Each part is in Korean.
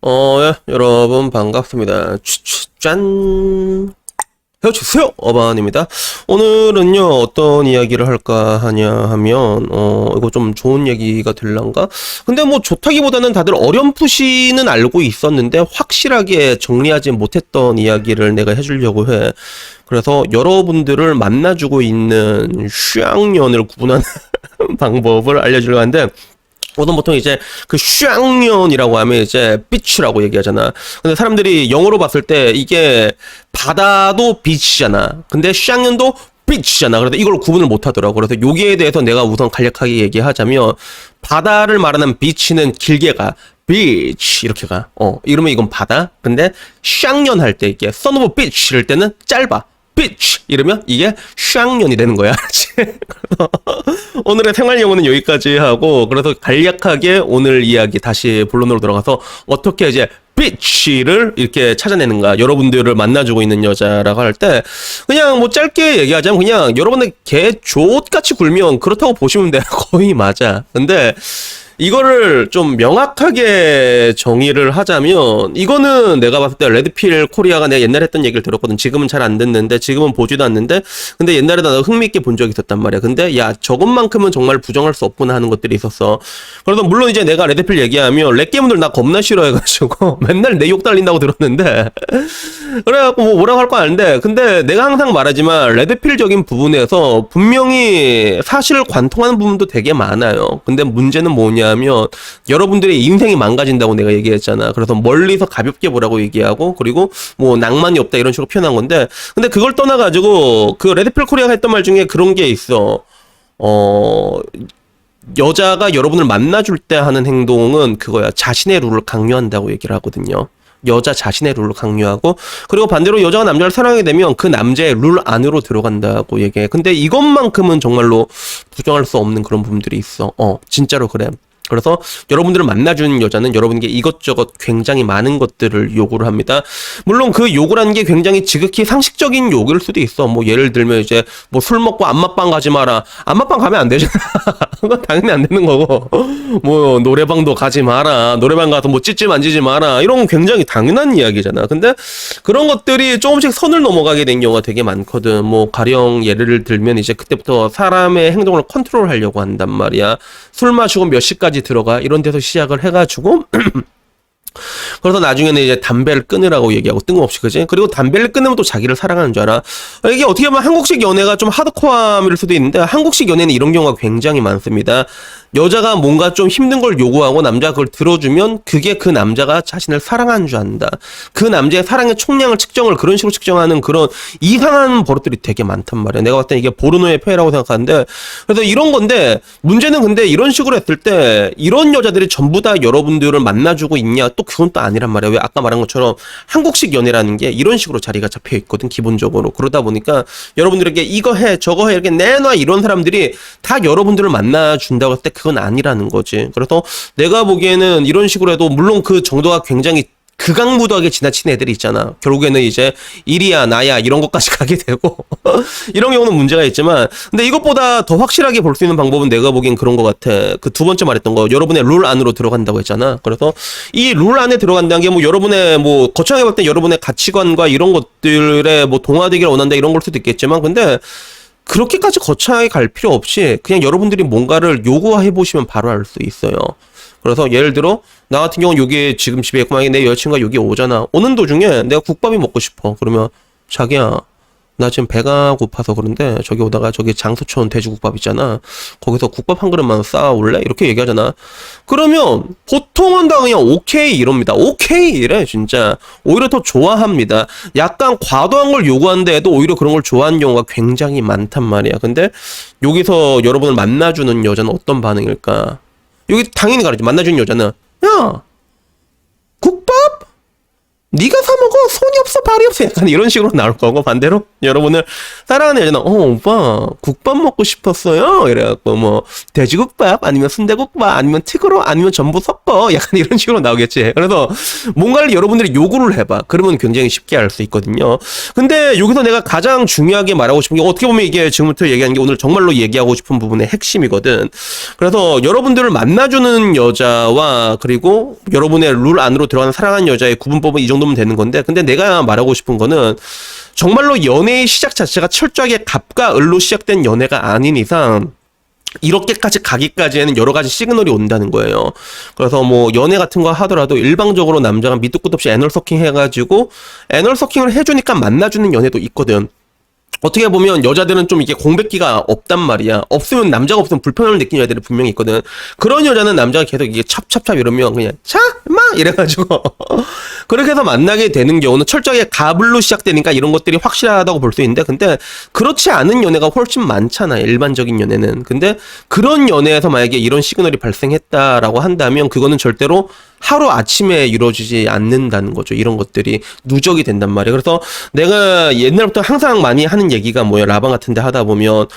예, 여러분 반갑습니다. 짠! 헤어치세요! 어반입니다. 오늘은요, 어떤 이야기를 할까 하냐 하면, 이거 좀 좋은 얘기가 될란가? 근데 뭐 좋다기보다는 다들 어렴풋이는 알고 있었는데, 확실하게 정리하지 못했던 이야기를 내가 해주려고 해. 그래서 여러분들을 만나주고 있는 슈앙년을 구분하는 방법을 알려주려고 하는데, 보통 이제 그 슈앙년이라고 하면 이제 비치라고 얘기하잖아. 근데 사람들이 영어로 봤을 때 이게 바다도 비치잖아. 근데 슈앙년도 비치잖아. 그래서 이걸 구분을 못 하더라고. 그래서 여기에 대해서 내가 우선 간략하게 얘기하자면 바다를 말하는 비치는 길게 가. 비치 이렇게 가. 이러면 이건 바다. 근데 슈앙년 할 때 이게 son of bitch 이럴 때는 짧아. 비치 이러면 이게 슈앙년이 되는 거야. 그래서 오늘의 생활 용어는 여기까지 하고, 그래서 간략하게 오늘 이야기 다시 본론으로 돌아가서 어떻게 이제 비치를 이렇게 찾아내는가, 여러분들을 만나주고 있는 여자라고 할 때 그냥 뭐 짧게 얘기하자면 그냥 여러분의 개 족같이 굴면 그렇다고 보시면 돼. 거의 맞아. 근데 이거를 좀 명확하게 정의를 하자면, 이거는 내가 봤을 때 레드필 코리아가 내가 옛날에 했던 얘기를 들었거든. 지금은 잘 안 듣는데, 지금은 보지도 않는데, 근데 옛날에 나도 흥미있게 본 적이 있었단 말이야. 근데 야, 저것만큼은 정말 부정할 수 없구나 하는 것들이 있었어. 그래서 물론 이제 내가 레드필 얘기하면 렉게임들 나 겁나 싫어해가지고 맨날 내 욕 달린다고 들었는데 그래갖고 뭐 뭐라고 할 거 아는데, 근데 내가 항상 말하지만 레드필적인 부분에서 분명히 사실을 관통하는 부분도 되게 많아요. 근데 문제는 뭐냐면 여러분들의 인생이 망가진다고 내가 얘기했잖아. 그래서 멀리서 가볍게 보라고 얘기하고, 그리고 뭐 낭만이 없다 이런 식으로 표현한 건데, 근데 그걸 떠나가지고 그 레드필 코리아가 했던 말 중에 그런 게 있어. 여자가 여러분을 만나줄 때 하는 행동은 그거야. 자신의 룰을 강요한다고 얘기를 하거든요. 여자 자신의 룰을 강요하고, 그리고 반대로 여자가 남자를 사랑하게 되면 그 남자의 룰 안으로 들어간다고 얘기해. 근데 이것만큼은 정말로 부정할 수 없는 그런 부분들이 있어. 진짜로 그래. 그래서 여러분들을 만나주는 여자는 여러분에게 이것저것 굉장히 많은 것들을 요구를 합니다. 물론 그 요구라는 게 굉장히 지극히 상식적인 요구일 수도 있어. 뭐 예를 들면 이제 뭐 술 먹고 안마방 가지 마라. 안마방 가면 안 되잖아. 그건 당연히 안 되는 거고. 뭐 노래방도 가지 마라. 노래방 가서 뭐 찢지 만지지 마라. 이런 건 굉장히 당연한 이야기잖아. 근데 그런 것들이 조금씩 선을 넘어가게 된 경우가 되게 많거든. 뭐 가령 예를 들면 이제 그때부터 사람의 행동을 컨트롤하려고 한단 말이야. 술 마시고 몇 시까지 들어가 이런 데서 시작을 해가지고 그래서 나중에는 이제 담배를 끊으라고 얘기하고, 뜬금없이, 그지? 그리고 담배를 끊으면 또 자기를 사랑하는 줄 알아. 이게 어떻게 보면 한국식 연애가 좀 하드코어일 수도 있는데, 한국식 연애는 이런 경우가 굉장히 많습니다. 여자가 뭔가 좀 힘든 걸 요구하고 남자가 그걸 들어주면 그게 그 남자가 자신을 사랑하는 줄 안다. 그 남자의 사랑의 총량을 측정을 그런 식으로 측정하는 그런 이상한 버릇들이 되게 많단 말이야. 내가 봤을 때 이게 포르노의 폐해라고 생각하는데, 그래서 이런 건데, 문제는 근데 이런 식으로 했을 때 이런 여자들이 전부 다 여러분들을 만나주고 있냐? 또 그건 또 아니란 말이야. 왜 아까 말한 것처럼 한국식 연애라는 게 이런 식으로 자리가 잡혀 있거든, 기본적으로. 그러다 보니까 여러분들에게 이거 해 저거 해 이렇게 내놔 이런 사람들이 다 여러분들을 만나준다고 했을 때 그건 아니라는 거지. 그래서 내가 보기에는 이런 식으로 해도 물론 그 정도가 굉장히 극악무도하게 지나친 애들이 있잖아. 결국에는 이제 일이야 나야 이런 것까지 가게 되고 이런 경우는 문제가 있지만, 근데 이것보다 더 확실하게 볼 수 있는 방법은 내가 보기엔 그런 것 같아. 그 두 번째 말했던 거, 여러분의 룰 안으로 들어간다고 했잖아. 그래서 이 룰 안에 들어간다는 게 뭐 여러분의 뭐 거창하게 볼 때 여러분의 가치관과 이런 것들에 뭐 동화되기를 원한다 이런 걸 수도 있겠지만, 근데 그렇게까지 거창하게 갈 필요 없이 그냥 여러분들이 뭔가를 요구해 보시면 바로 알 수 있어요. 그래서 예를 들어 나 같은 경우는 여기 지금 집에 있고, 만약에 내 여자친구가 여기 오잖아. 오는 도중에 내가 국밥이 먹고 싶어. 그러면 자기야, 나 지금 배가 고파서 그런데 저기 오다가 저기 장수촌 돼지국밥 있잖아. 거기서 국밥 한 그릇만 싸올래? 이렇게 얘기하잖아. 그러면 보통은 다 그냥 오케이 이럽니다. 오케이 이래 진짜. 오히려 더 좋아합니다. 약간 과도한 걸 요구하는데 해도 오히려 그런 걸 좋아하는 경우가 굉장히 많단 말이야. 근데 여기서 여러분을 만나주는 여자는 어떤 반응일까? 여기 당연히 가르쳐. 만나주는 여자는 야, 국밥? 네가 사 먹어, 손이 없어, 발이 없어, 약간 이런 식으로 나올 거고, 반대로 여러분을 사랑하는 여자는 오빠 국밥 먹고 싶었어요 이래갖고 뭐 돼지국밥 아니면 순대국밥 아니면 튀그러 아니면 전부 섞어 약간 이런 식으로 나오겠지. 그래서 뭔가를 여러분들이 요구를 해봐. 그러면 굉장히 쉽게 알 수 있거든요. 근데 여기서 내가 가장 중요하게 말하고 싶은 게, 어떻게 보면 이게 지금부터 얘기하는 게 오늘 정말로 얘기하고 싶은 부분의 핵심이거든. 그래서 여러분들을 만나주는 여자와 그리고 여러분의 룰 안으로 들어가는 사랑하는 여자의 구분법은 이 정도면 되는 건데, 근데 내가 말하고 싶은 거는 정말로 연애의 시작 자체가 철저하게 갑과 을로 시작된 연애가 아닌 이상 이렇게까지 가기까지에는 여러 가지 시그널이 온다는 거예요. 그래서 뭐 연애 같은 거 하더라도 일방적으로 남자가 밑도 끝도 없이 애널 서킹 해가지고 애널 서킹을 해주니까 만나주는 연애도 있거든. 어떻게 보면 여자들은 좀 이게 공백기가 없단 말이야. 없으면, 남자가 없으면 불편함을 느끼는 여자들이 분명히 있거든. 그런 여자는 남자가 계속 이게 찹찹찹 이러면 그냥 자 마 이래가지고 그렇게 해서 만나게 되는 경우는 철저하게 가불로 시작되니까 이런 것들이 확실하다고 볼 수 있는데, 근데 그렇지 않은 연애가 훨씬 많잖아요, 일반적인 연애는. 근데 그런 연애에서 만약에 이런 시그널이 발생했다라고 한다면 그거는 절대로 하루 아침에 이루어지지 않는다는 거죠. 이런 것들이 누적이 된단 말이에요. 그래서 내가 옛날부터 항상 많이 하는 얘기가 뭐예요? 라방 같은 데 하다 보면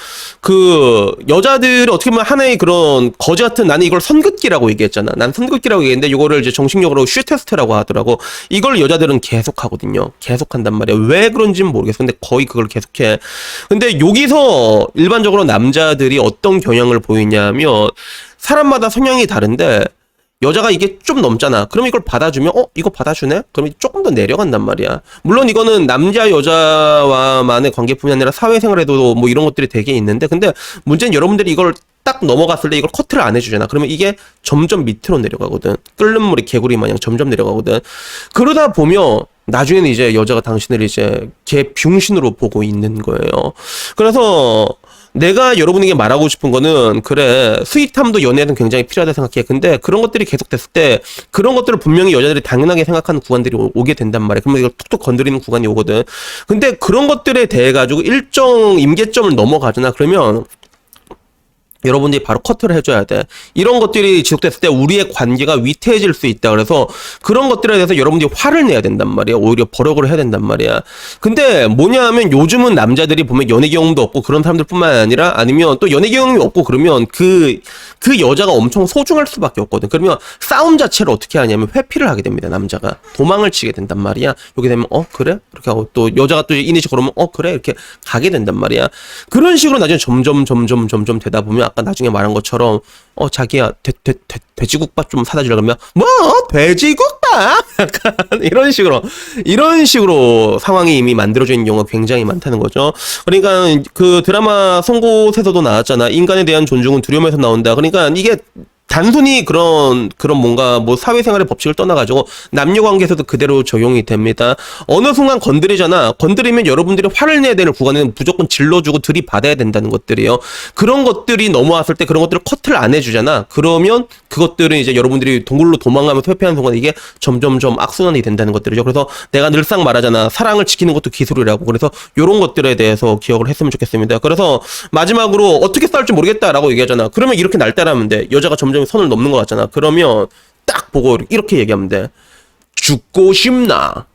그 여자들이 어떻게 보면 하나의 그런 거지 같은, 나는 이걸 선긋기라고 얘기했잖아. 난 선긋기라고 얘기했는데 이거를 이제 정식적으로 슈 테스트라고 하더라고. 이걸 여자들은 계속 하거든요. 계속 한단 말이야. 왜 그런지는 모르겠어. 근데 거의 그걸 계속해. 근데 여기서 일반적으로 남자들이 어떤 경향을 보이냐면, 사람마다 성향이 다른데 여자가 이게 좀 넘잖아. 그럼 이걸 받아주면 이거 받아주네? 그럼 조금 더 내려간단 말이야. 물론 이거는 남자 여자와만의 관계뿐만 아니라 사회생활에도 뭐 이런 것들이 되게 있는데, 근데 문제는 여러분들이 이걸 딱 넘어갔을 때 이걸 커트를 안 해주잖아. 그러면 이게 점점 밑으로 내려가거든. 끓는 물이 개구리 마냥 점점 내려가거든. 그러다 보면 나중에는 이제 여자가 당신을 이제 개 병신으로 보고 있는 거예요. 그래서 내가 여러분에게 말하고 싶은 거는, 그래, 스윗함도 연애는 굉장히 필요하다 생각해. 근데 그런 것들이 계속됐을 때 그런 것들을 분명히 여자들이 당연하게 생각하는 구간들이 오게 된단 말이야. 그러면 이걸 툭툭 건드리는 구간이 오거든. 근데 그런 것들에 대해 가지고 일정 임계점을 넘어가잖아. 그러면 여러분들이 바로 커트를 해줘야 돼. 이런 것들이 지속됐을 때 우리의 관계가 위태해질 수 있다. 그래서 그런 것들에 대해서 여러분들이 화를 내야 된단 말이야. 오히려 버럭을 해야 된단 말이야. 근데 뭐냐 하면 요즘은 남자들이 보면 연애 경험도 없고 그런 사람들 뿐만 아니라, 아니면 또 연애 경험이 없고 그러면 그 여자가 엄청 소중할 수밖에 없거든. 그러면 싸움 자체를 어떻게 하냐면 회피를 하게 됩니다. 남자가 도망을 치게 된단 말이야. 여기 되면 그래? 이렇게 하고, 또 여자가 또 이니시 걸으면 그래? 이렇게 가게 된단 말이야. 그런 식으로 나중에 점점 되다 보면 아까 나중에 말한 것처럼 자기야 돼지국밥 좀 사다 주려 그러면 뭐 돼지국밥 약간 이런 식으로 상황이 이미 만들어져 있는 경우가 굉장히 많다는 거죠. 그러니까 그 드라마 송곳에서도 나왔잖아. 인간에 대한 존중은 두려움에서 나온다. 그러니까 이게 단순히 그런 뭔가 뭐 사회생활의 법칙을 떠나가지고 남녀 관계에서도 그대로 적용이 됩니다. 어느 순간 건드리잖아. 건드리면 여러분들이 화를 내야 되는 구간에는 무조건 질러주고 들이받아야 된다는 것들이에요. 그런 것들이 넘어왔을 때 그런 것들을 커트를 안 해주잖아. 그러면 그것들은 이제 여러분들이 동굴로 도망가면서 회피하는 순간 이게 점점점 악순환이 된다는 것들이죠. 그래서 내가 늘상 말하잖아. 사랑을 지키는 것도 기술이라고. 그래서 이런 것들에 대해서 기억을 했으면 좋겠습니다. 그래서 마지막으로 어떻게 싸울지 모르겠다라고 얘기하잖아. 그러면 이렇게 날따라하면 돼. 여자가 점점 선을 넘는 것 같잖아. 그러면 딱 보고 이렇게 얘기하면 돼. 죽고 싶나?